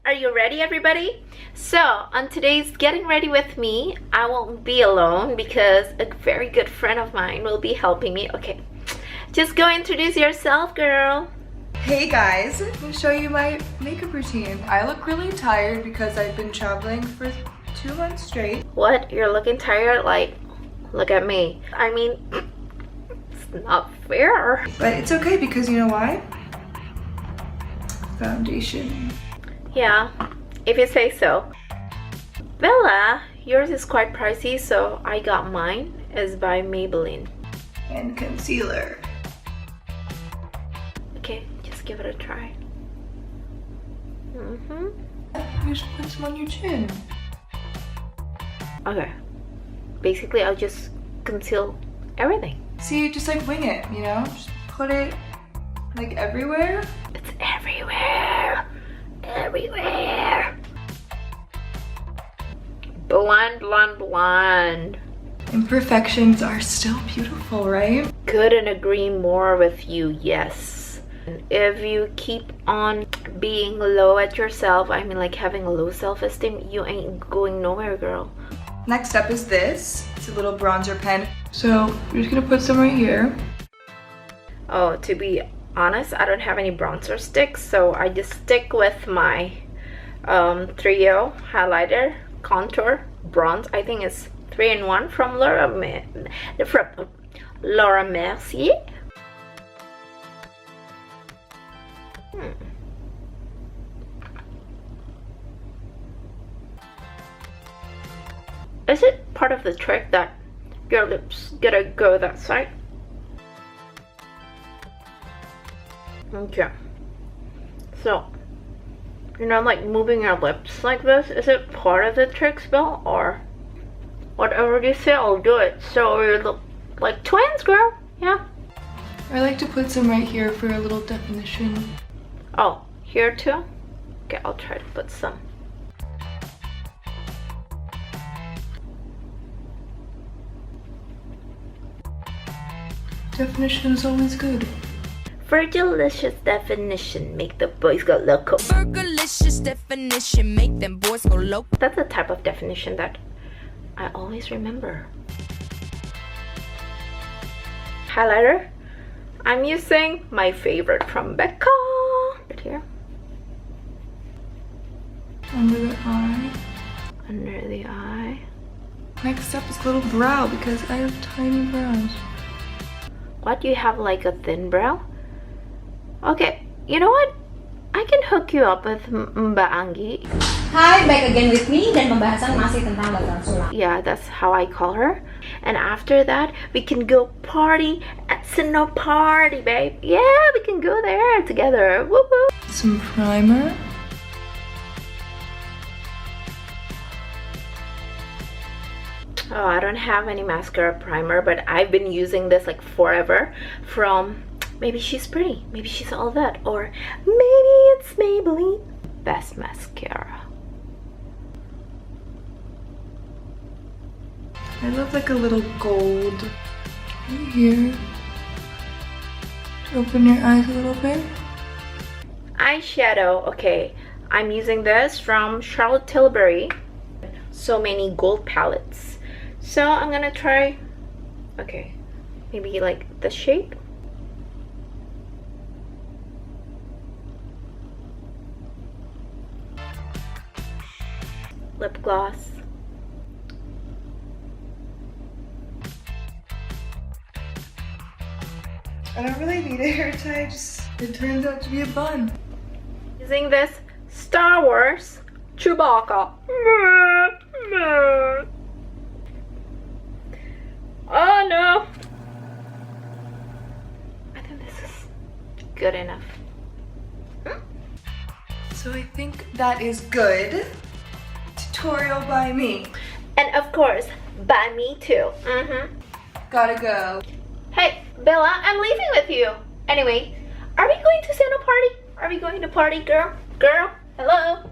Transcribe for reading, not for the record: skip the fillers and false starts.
Are you ready, everybody? So, on today's Getting Ready With Me, I won't be alone because a very good friend of mine will be helping me. Okay, just go introduce yourself, girl. Hey guys, I'm going to show you my makeup routine. I look really tired because I've been traveling for 2 months straight. What? You're looking tired? Like, look at me. I mean, it's not fair. But it's okay because you know why? Foundation. Yeah, if you say so. Bella, yours is quite pricey, so I got mine. It's by Maybelline. And concealer. Okay, just give it a try. You should put some on your chin. Okay. Basically, I'll just conceal everything. See, just like wing it, you know? Just put it like everywhere. It's everywhere. Everywhere. Blonde, blonde, blonde. Imperfections are still beautiful, right? Couldn't agree more with you, yes. If you keep on being low at yourself, I mean like having a low self-esteem, you ain't going nowhere, girl. Next up is this. It's a little bronzer pen. So we're just gonna put some right here. Oh, to be honest, I don't have any bronzer sticks, so I just stick with my trio highlighter, contour, bronze. I think it's 3-in-1 from Laura Mercier. Is it part of the trick that your lips gotta go that side? Okay. So, you're not like moving your lips like this. Is it part of the trick spell or whatever you say? I'll do it. So you look like twins, girl. Yeah. I like to put some right here for a little definition. Oh, here too? Okay, I'll try to put some. Definition is always good. For delicious definition, make the boys go loco. For delicious definition, make them boys go loco. That's a type of definition that I always remember. Highlighter. I'm using my favorite from Becca. Right here. Under the eye. Under the eye. Next up is a little brow because I have tiny brows. What? You have like a thin brow? Okay, you know what? I can hook you up with Mbak Anggi. Hi, back again with me dan pembahasan masih tentang background sulap. Yeah, that's how I call her. And after that, we can go party at Sino Party, babe. Yeah, we can go there together. Woo woo. Some primer. Oh, I don't have any mascara primer, but I've been using this like forever from Maybe She's Pretty, maybe she's all that, or maybe it's Maybelline. Best mascara. I love like a little gold right here. Open your eyes a little bit. Eyeshadow. Okay, I'm using this from Charlotte Tilbury. So many gold palettes. So I'm gonna try, okay, maybe like the shape. Lip gloss. I don't really need a hair tie, it turns out to be a bun. Using this Star Wars Chewbacca. Oh no! I think this is good enough. So I think that is good. Tutorial by me. And of course, by me too. Gotta go. Hey, Bella, I'm leaving with you. Anyway, are we going to Sino Party? Are we going to party, girl? Girl? Hello?